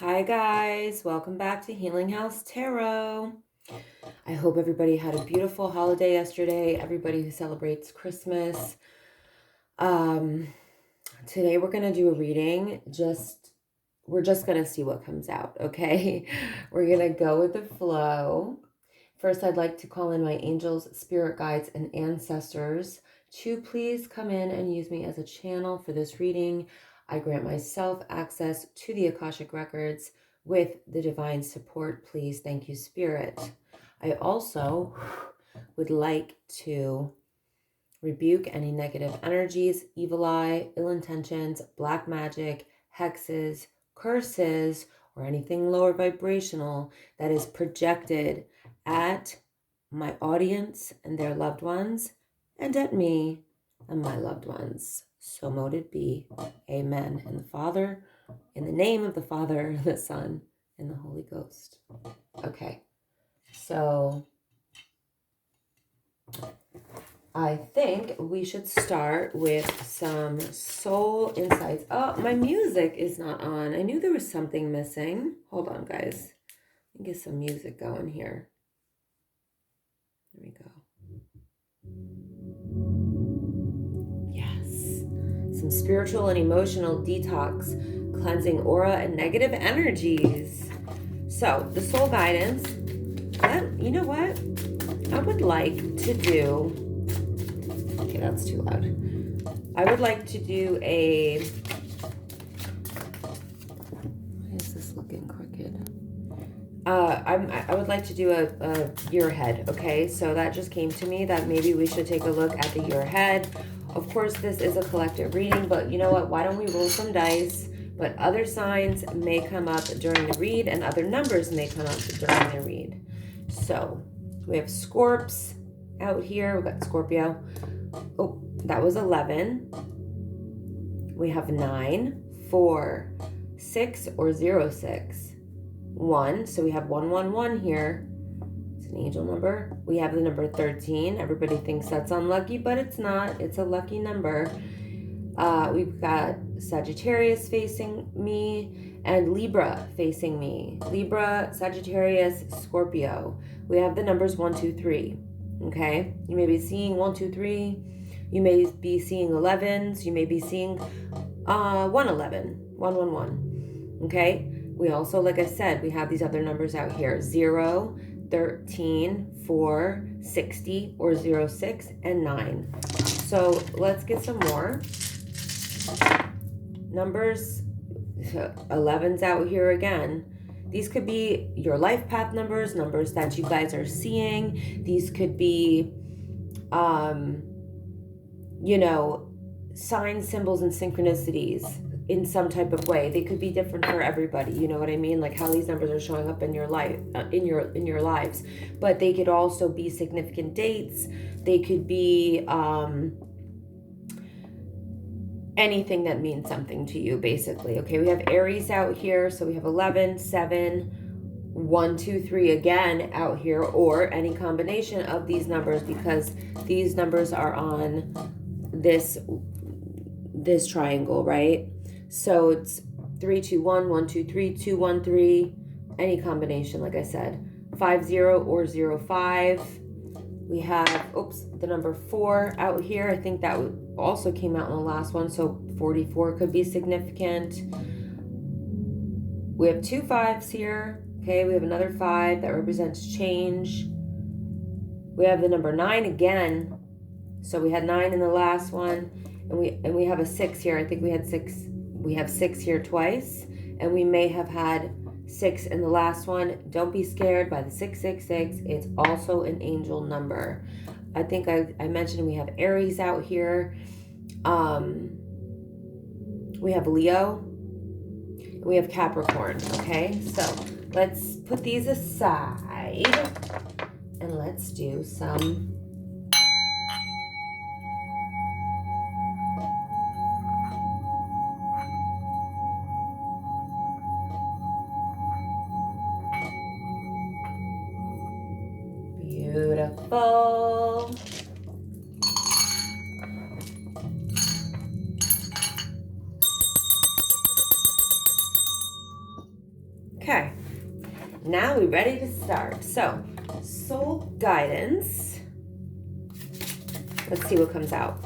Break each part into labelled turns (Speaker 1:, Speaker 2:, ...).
Speaker 1: Hi guys, welcome back to Healing House Tarot. I hope everybody had a beautiful holiday yesterday, everybody who celebrates Christmas. Today we're going to do a reading. We're just going to see what comes out, okay? We're going to go with the flow. First, I'd like to call in my angels, spirit guides, and ancestors to please come in and use me as a channel for this reading. I grant myself access to the Akashic Records with the divine support, please. Thank you, Spirit. I also would like to rebuke any negative energies, evil eye, ill intentions, black magic, hexes, curses, or anything lower vibrational that is projected at my audience and their loved ones, and at me and my loved ones. So mote it be. Amen. And the Father, in the name of the Father, the Son, and the Holy Ghost. Okay, so I think we should start with some soul insights. Oh, my music is not on. I knew there was something missing. Hold on, guys. Let me get some music going here. There we go. Yes. Some spiritual and emotional detox, cleansing aura and negative energies. So, the soul guidance. You know what? I would like to do... Okay, that's too loud. I would like to do a... Why is this looking crooked? I would like to do a year ahead, okay? So that just came to me that maybe we should take a look at the year ahead. Of course, this is a collective reading, but you know what? Why don't we roll some dice? But other signs may come up during the read, and other numbers may come up during the read. So we have Scorps out here. We've got Scorpio. Oh, that was 11. We have 9, 4, 6, or 06. 1, so we have 111 here. It's an angel number. We have the number 13. Everybody thinks that's unlucky, but it's not. It's a lucky number. We've got Sagittarius facing me and Libra facing me. Libra, Sagittarius, Scorpio. We have the numbers 1, 2, 3. Okay, you may be seeing 1, 2, 3. You may be seeing 11s. You may be seeing 111, 111. Okay. We also, like I said, we have these other numbers out here, 0, 13, 4, 60, or 06, and 9. So let's get some more numbers. 11's out here again. These could be your life path numbers, numbers that you guys are seeing. These could be, signs, symbols, and synchronicities in some type of way. They could be different for everybody. You know what I mean? Like how these numbers are showing up in your life, in your lives. But they could also be significant dates. They could be anything that means something to you, basically. Okay, we have Aries out here. So we have 11, 7, 1, 2, 3 again out here, or any combination of these numbers, because these numbers are on this triangle, right? So it's 3, 2, 1, 1, 2, 3, 2, 1, 3, any combination, like I said. 5, 0, or 0, 5. We have, the number 4 out here. I think that also came out in the last one, so 44 could be significant. We have 2 5s here. Okay, we have another 5 that represents change. We have the number 9 again. So we had 9 in the last one, and we have a 6 here. I think we had 6. We have 6 here twice, and we may have had 6 in the last one. Don't be scared by the 666. It's also an angel number. I think I mentioned we have Aries out here. We have Leo. And we have Capricorn. Okay, so let's put these aside and let's do some beautiful. Okay, now we're ready to start. So, soul guidance. Let's see what comes out.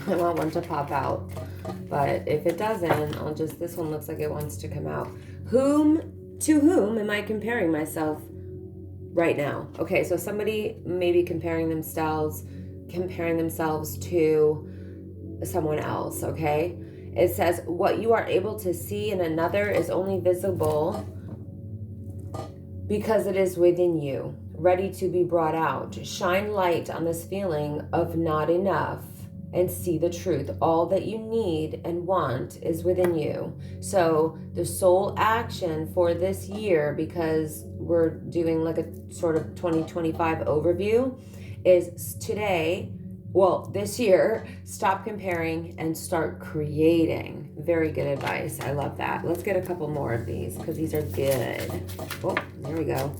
Speaker 1: I want one to pop out, but if it doesn't, I'll just, this one looks like it wants to come out. To whom am I comparing myself right now? Okay, so somebody may be comparing themselves to someone else, okay? It says, what you are able to see in another is only visible because it is within you, ready to be brought out. Shine light on this feeling of not enough and see the truth. All that you need and want is within you. So the soul action for this year, because we're doing like a sort of 2025 overview, is today, this year, stop comparing and start creating. Very good advice. I love that. Let's get a couple more of these because these are good. Oh, there we go.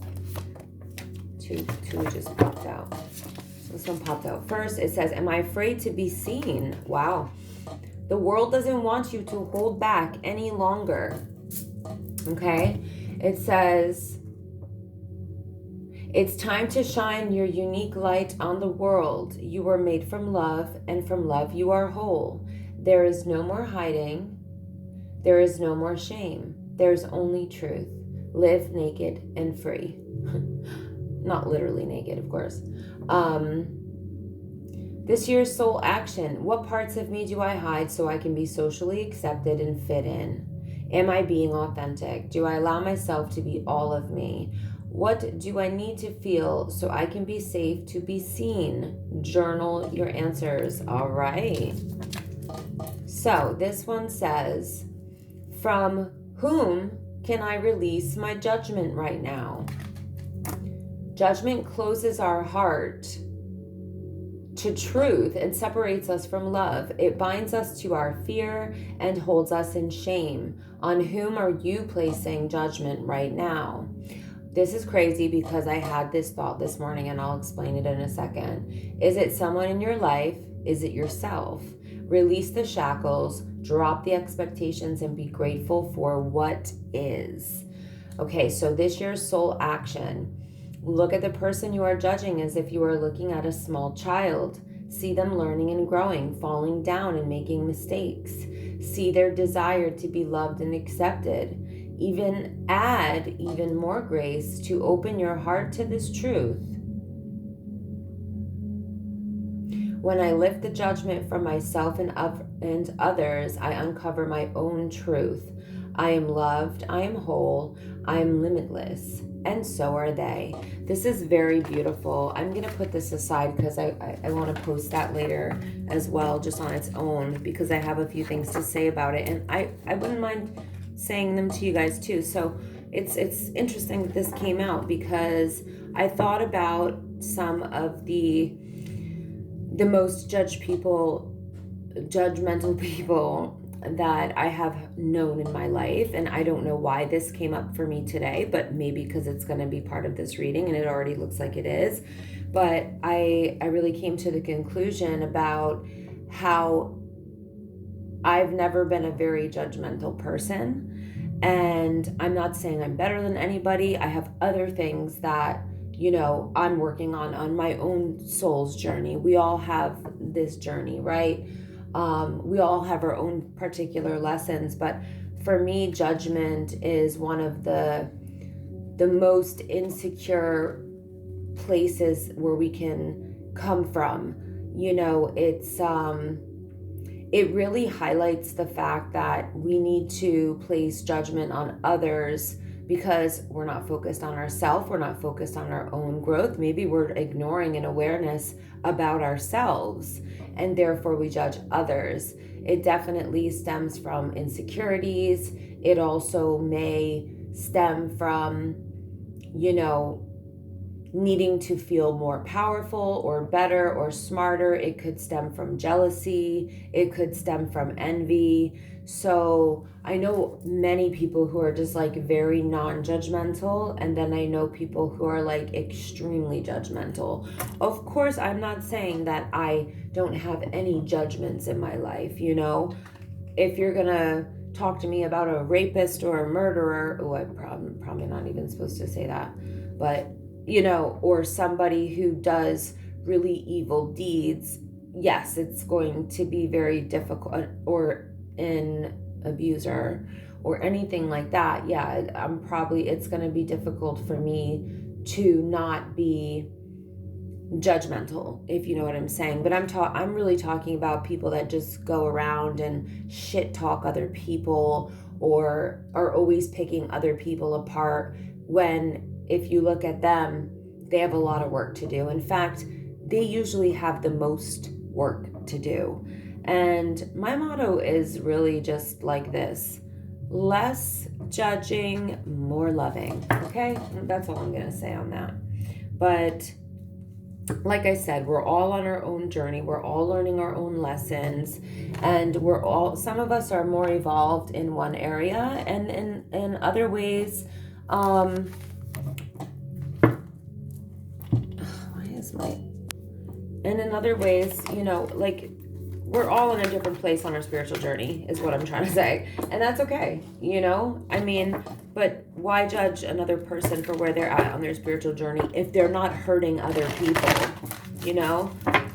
Speaker 1: Two just popped out. This one popped out first. It says, am I afraid to be seen? Wow. The world doesn't want you to hold back any longer. Okay? It says, it's time to shine your unique light on the world. You were made from love, and from love you are whole. There is no more hiding. There is no more shame. There's only truth. Live naked and free. Not literally naked, of course. This year's soul action. What parts of me do I hide so I can be socially accepted and fit in? Am I being authentic? Do I allow myself to be all of me? What do I need to feel so I can be safe to be seen? Journal your answers. All right. So this one says, from whom can I release my judgment right now? Judgment closes our heart to truth and separates us from love. It binds us to our fear and holds us in shame. On whom are you placing judgment right now? This is crazy because I had this thought this morning and I'll explain it in a second. Is it someone in your life? Is it yourself? Release the shackles, drop the expectations, and be grateful for what is. Okay, so this year's soul action. Look at the person you are judging as if you are looking at a small child. See them learning and growing, falling down and making mistakes. See their desire to be loved and accepted. Even add even more grace to open your heart to this truth. When I lift the judgment from myself and others, I uncover my own truth. I am loved, I am whole, I am limitless, and so are they. This is very beautiful. I'm going to put this aside because I want to post that later as well, just on its own, because I have a few things to say about it, and I wouldn't mind saying them to you guys too. So it's interesting that this came out because I thought about some of the most judgmental people that I have known in my life, and I don't know why this came up for me today, but maybe because it's going to be part of this reading, and it already looks like it is. But I really came to the conclusion about how I've never been a very judgmental person, and I'm not saying I'm better than anybody. I have other things that, you know, I'm working on my own soul's journey. We all have this journey, right? We all have our own particular lessons, but for me, judgment is one of the most insecure places where we can come from. You know, it really highlights the fact that we need to place judgment on others because we're not focused on ourselves, we're not focused on our own growth. Maybe we're ignoring an awareness about ourselves, and therefore we judge others. It definitely stems from insecurities. It also may stem from, you know, needing to feel more powerful or better or smarter. It could stem from jealousy. It could stem from envy. So I know many people who are just like very non-judgmental, and then I know people who are like extremely judgmental. Of course, I'm not saying that I don't have any judgments in my life, you know. If you're gonna talk to me about a rapist or a murderer, I'm probably not even supposed to say that, but you know, or somebody who does really evil deeds, yes, it's going to be very difficult, or an abuser or anything like that. Yeah, it's going to be difficult for me to not be judgmental, if you know what I'm saying. But I'm really talking about people that just go around and shit talk other people, or are always picking other people apart, when if you look at them, they have a lot of work to do. In fact, they usually have the most work to do. And my motto is really just like this: less judging, more loving. Okay? That's all I'm going to say on that. But like I said, we're all on our own journey. We're all learning our own lessons, and some of us are more evolved in one area, and in other ways, and in other ways, you know, like, we're all in a different place on our spiritual journey, is what I'm trying to say. And that's okay, you know? I mean, but why judge another person for where they're at on their spiritual journey if they're not hurting other people, you know?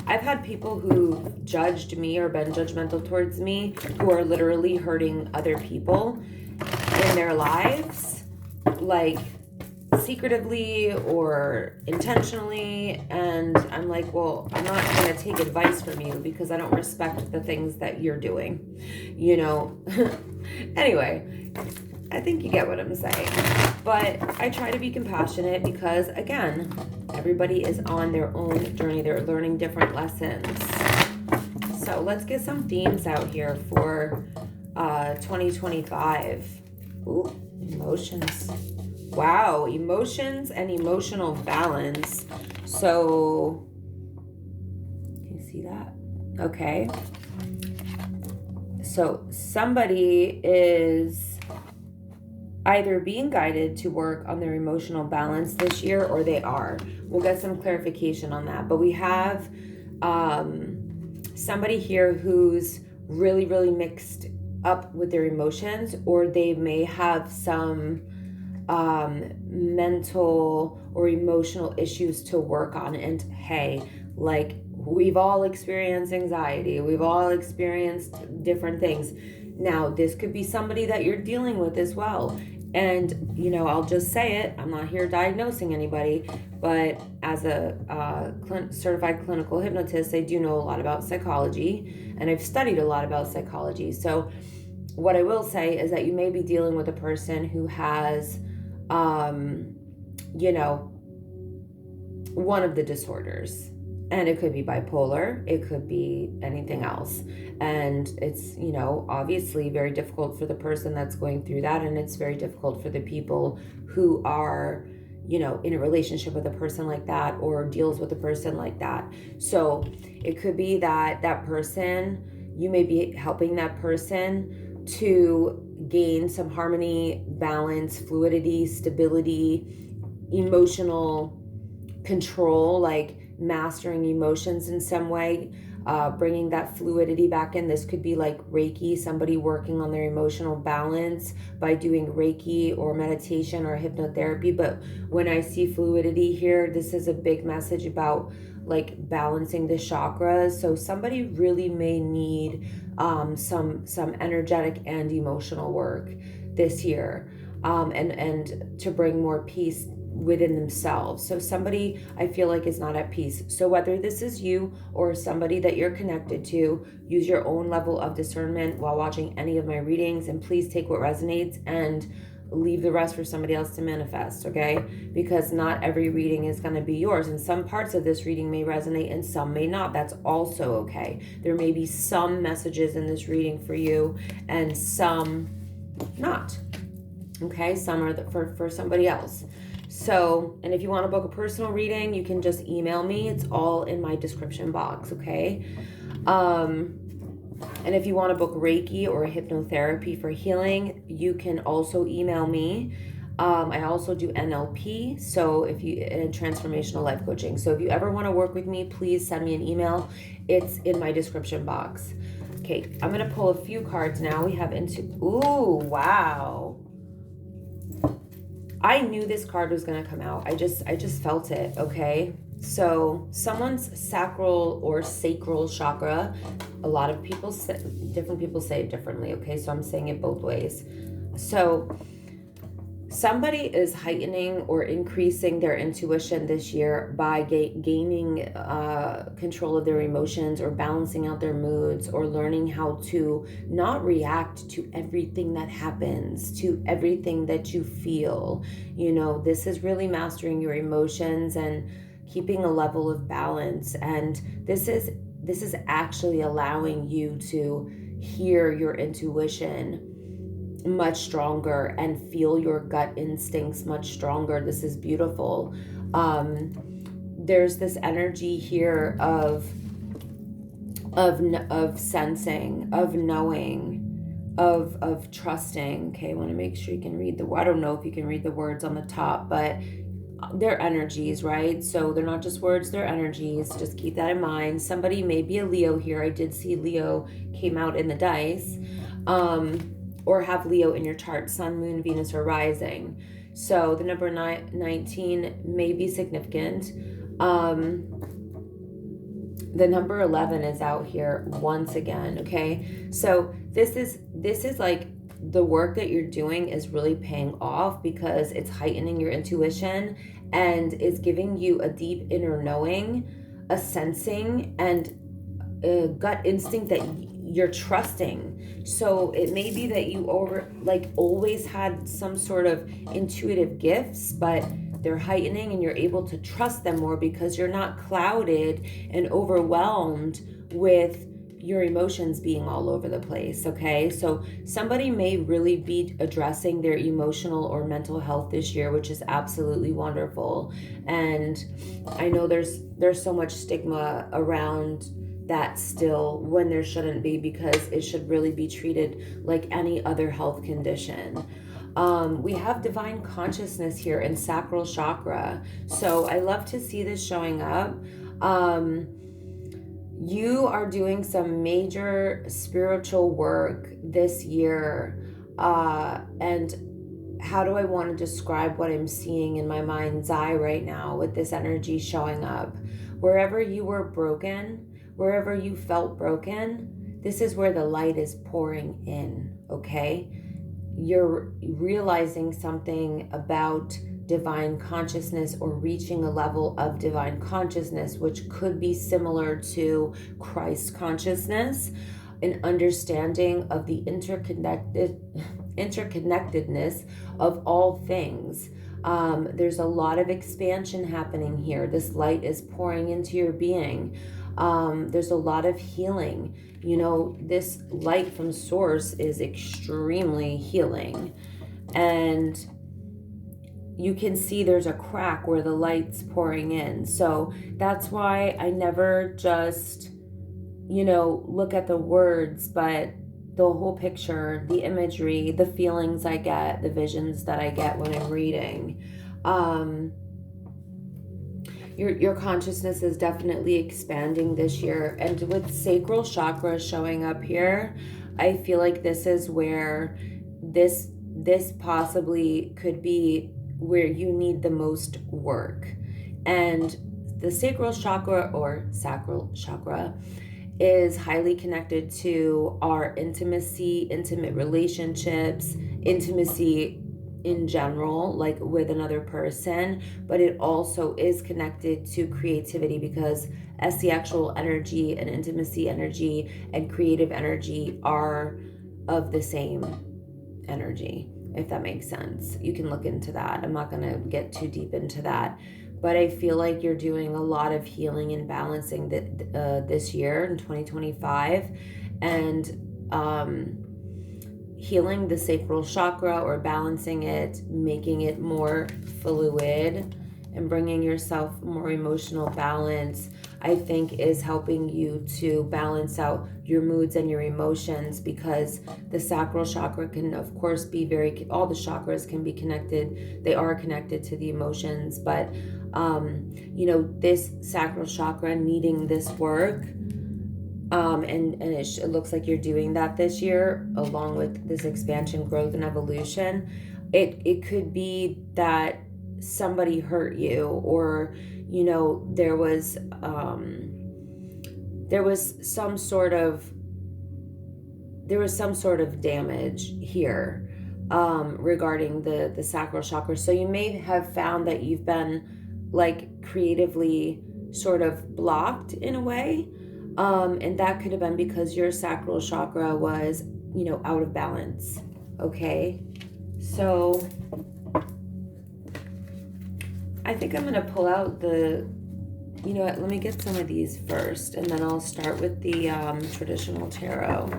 Speaker 1: I've had people who judged me or been judgmental towards me who are literally hurting other people in their lives, like secretively or intentionally, and I'm like, well, I'm not going to take advice from you because I don't respect the things that you're doing, you know. Anyway, I think you get what I'm saying. But I try to be compassionate because, again, everybody is on their own journey. They're learning different lessons. So let's get some themes out here for 2025. Ooh, emotions. Wow, emotions and emotional balance. So, can you see that? Okay. So somebody is either being guided to work on their emotional balance this year, or they are. We'll get some clarification on that. But we have somebody here who's really, really mixed up with their emotions, or they may have some mental or emotional issues to work on. And hey, like, we've all experienced anxiety, we've all experienced different things. Now, this could be somebody that you're dealing with as well. And, you know, I'll just say it, I'm not here diagnosing anybody, but as a certified clinical hypnotist, I do know a lot about psychology, and I've studied a lot about psychology. So what I will say is that you may be dealing with a person who has, you know, one of the disorders. And it could be bipolar, it could be anything else. And it's, you know, obviously very difficult for the person that's going through that. And it's very difficult for the people who are, you know, in a relationship with a person like that, or deals with a person like that. So it could be that that person, you may be helping that person to gain some harmony, balance, fluidity, stability, emotional control, like mastering emotions in some way, bringing that fluidity back in. This could be like Reiki, somebody working on their emotional balance by doing Reiki or meditation or hypnotherapy. But when I see fluidity here, this is a big message about like balancing the chakras. So somebody really may need some energetic and emotional work this year, and to bring more peace within themselves. So somebody I feel like is not at peace. So whether this is you or somebody that you're connected to, use your own level of discernment while watching any of my readings, and please take what resonates and leave the rest for somebody else to manifest, okay? Because not every reading is going to be yours, and some parts of this reading may resonate and some may not. That's also okay. There may be some messages in this reading for you and some not, okay? Some are for somebody else. So, and if you want to book a personal reading, you can just email me. It's all in my description box, okay? And if you want to book Reiki or hypnotherapy for healing, you can also email me. I also do NLP, so if you and transformational life coaching. So if you ever want to work with me, please send me an email. It's in my description box. Okay, I'm gonna pull a few cards now. We have ooh, wow. I knew this card was gonna come out. I just felt it, okay? So someone's sacral or sacral chakra, a lot of people say, different people say it differently, okay? So I'm saying it both ways. So somebody is heightening or increasing their intuition this year by gaining control of their emotions or balancing out their moods or learning how to not react to everything that happens, to everything that you feel. You know, this is really mastering your emotions and keeping a level of balance. And this is actually allowing you to hear your intuition much stronger and feel your gut instincts much stronger. This is beautiful. There's this energy here of sensing, of knowing, of trusting. Okay, I want to make sure you can read I don't know if you can read the words on the top, but they're energies, right? So they're not just words, they're energies. Just keep that in mind. Somebody may be a Leo here. I did see Leo came out in the dice. Or have Leo in your chart, Sun, Moon, Venus, or Rising. So the number 19 may be significant. The number 11 is out here once again, okay? So this is like the work that you're doing is really paying off because it's heightening your intuition and it's giving you a deep inner knowing, a sensing, and a gut instinct that you're trusting. So it may be that you always had some sort of intuitive gifts, but they're heightening and you're able to trust them more because you're not clouded and overwhelmed with your emotions being all over the place, okay? So somebody may really be addressing their emotional or mental health this year, which is absolutely wonderful. And I know there's so much stigma around that still when there shouldn't be, because it should really be treated like any other health condition. We have divine consciousness here in sacral chakra. So I love to see this showing up. You are doing some major spiritual work this year. And how do I want to describe what I'm seeing in my mind's eye right now with this energy showing up? Wherever you were broken, wherever you felt broken, this is where the light is pouring in, okay? You're realizing something about divine consciousness or reaching a level of divine consciousness, which could be similar to Christ consciousness, an understanding of the interconnectedness of all things. There's a lot of expansion happening here. This light is pouring into your being. There's a lot of healing. You know, this light from source is extremely healing. And you can see there's a crack where the light's pouring in. So that's why I never just, look at the words, but the whole picture, the imagery, the feelings I get, the visions that I get when I'm reading. Your consciousness is definitely expanding this year. And with sacral chakra showing up here, I feel like this is where this possibly could be where you need the most work. And the sacral chakra or sacral chakra is highly connected to our intimate relationships, intimacy in general, like with another person, but it also is connected to creativity because sexual energy and intimacy energy and creative energy are of the same energy, if that makes sense. You can look into that. I'm not going to get too deep into that, but I feel like you're doing a lot of healing and balancing this year in 2025, and healing the sacral chakra or balancing it, making it more fluid, and bringing yourself more emotional balance, I think is helping you to balance out your moods and your emotions, because the sacral chakra can, of course, be all the chakras can be connected. They are connected to the emotions, but, this sacral chakra needing this work, and it looks like you're doing that this year, along with this expansion, growth, and evolution. It could be that somebody hurt you, or there was some sort of damage here regarding the sacral chakra. So you may have found that you've been like creatively sort of blocked in a way, and that could have been because your sacral chakra was out of balance. Okay, so I think I'm going to pull out let me get some of these first, and then I'll start with the traditional tarot.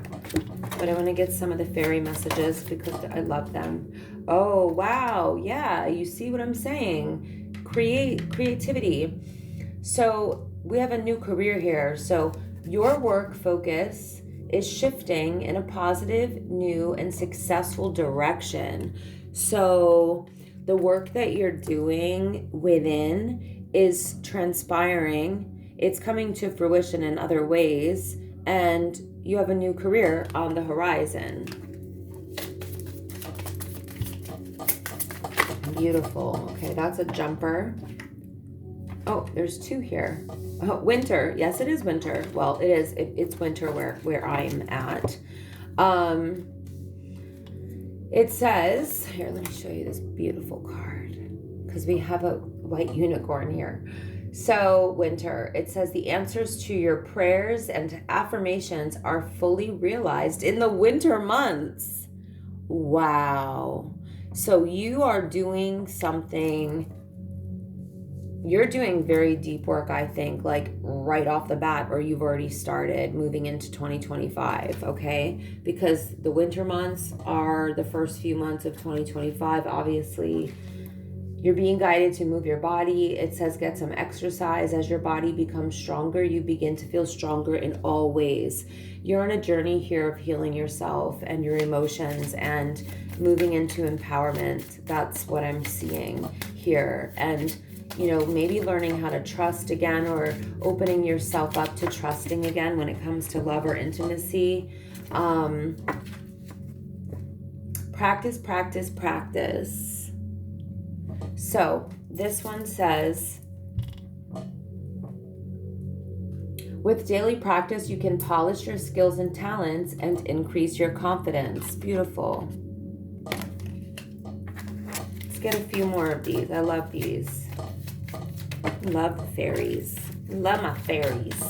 Speaker 1: But I want to get some of the fairy messages because I love them. Oh, wow. Yeah, you see what I'm saying? Creativity. So we have a new career here. So your work focus is shifting in a positive, new, and successful direction. So the work that you're doing within is transpiring. It's coming to fruition in other ways, and you have a new career on the horizon. Beautiful. Okay, that's a jumper. Oh, there's two here. Oh, winter. Yes, it is winter. Well, it is. It's winter where I'm at. It says, here, let me show you this beautiful card, because we have a white unicorn here. So, winter, it says the answers to your prayers and affirmations are fully realized in the winter months. Wow. So you are doing something, you're doing very deep work, I think, like right off the bat, or you've already started moving into 2025, okay? Because the winter months are the first few months of 2025. Obviously, you're being guided to move your body. It says get some exercise. As your body becomes stronger, you begin to feel stronger in all ways. You're on a journey here of healing yourself and your emotions and moving into empowerment. That's what I'm seeing here. And maybe learning how to trust again, or opening yourself up to trusting again when it comes to love or intimacy. Practice, practice, practice. So this one says, with daily practice, you can polish your skills and talents and increase your confidence. Beautiful. Let's get a few more of these. I love these. Love the fairies. Love my fairies.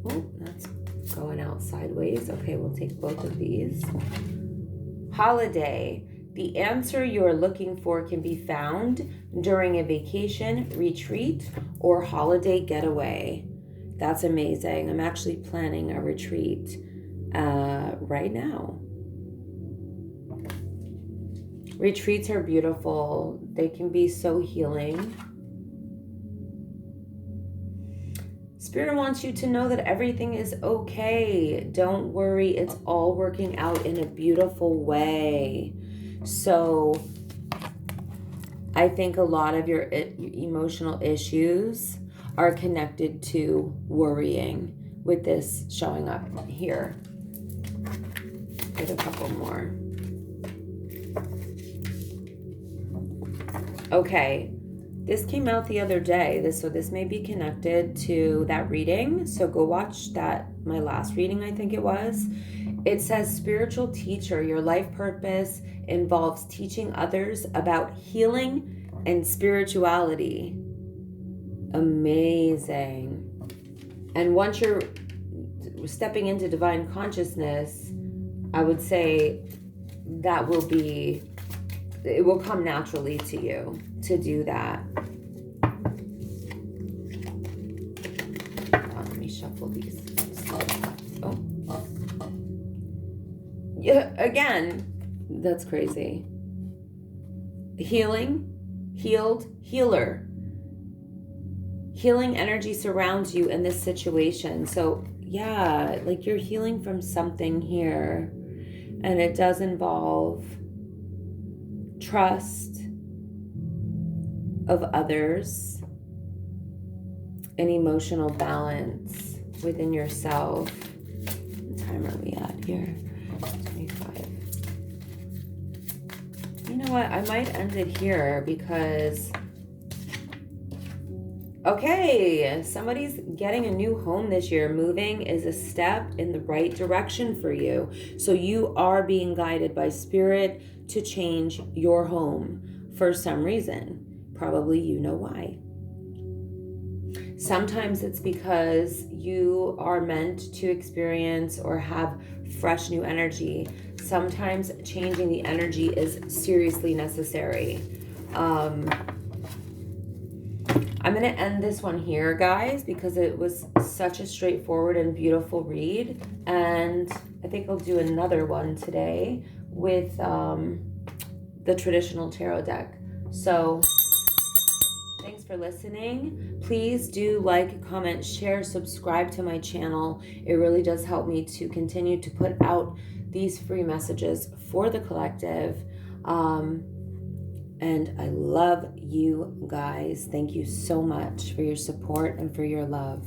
Speaker 1: Oh, that's going out sideways. Okay, we'll take both of these. Holiday. The answer you're looking for can be found during a vacation, retreat, or holiday getaway. That's amazing. I'm actually planning a retreat right now. Retreats are beautiful. They can be so healing. Spirit wants you to know that everything is okay. Don't worry. It's all working out in a beautiful way. So I think a lot of your emotional issues are connected to worrying, with this showing up here. Get a couple more. Okay, this came out the other day. So this may be connected to that reading. So go watch that, my last reading, I think it was. It says, spiritual teacher, your life purpose involves teaching others about healing and spirituality. Amazing. And once you're stepping into divine consciousness, I would say that it will come naturally to you to do that. Let me shuffle these. Oh. Yeah, again, that's crazy. Healing, healed, healer. Healing energy surrounds you in this situation. So yeah, like you're healing from something here, and it does involve trust of others and emotional balance within yourself. What time are we at here? 25. You know what? I might end it here because, okay, somebody's getting a new home this year. Moving is a step in the right direction for you. So you are being guided by spirit to change your home for some reason. Probably you know why. Sometimes it's because you are meant to experience or have fresh new energy. Sometimes changing the energy is seriously necessary. I'm going to end this one here, guys, because it was such a straightforward and beautiful read. And I think I'll do another one today with the traditional tarot deck. So thanks for listening. Please do like, comment, share, subscribe to my channel. It really does help me to continue to put out these free messages for the collective. And I love you guys. Thank you so much for your support and for your love.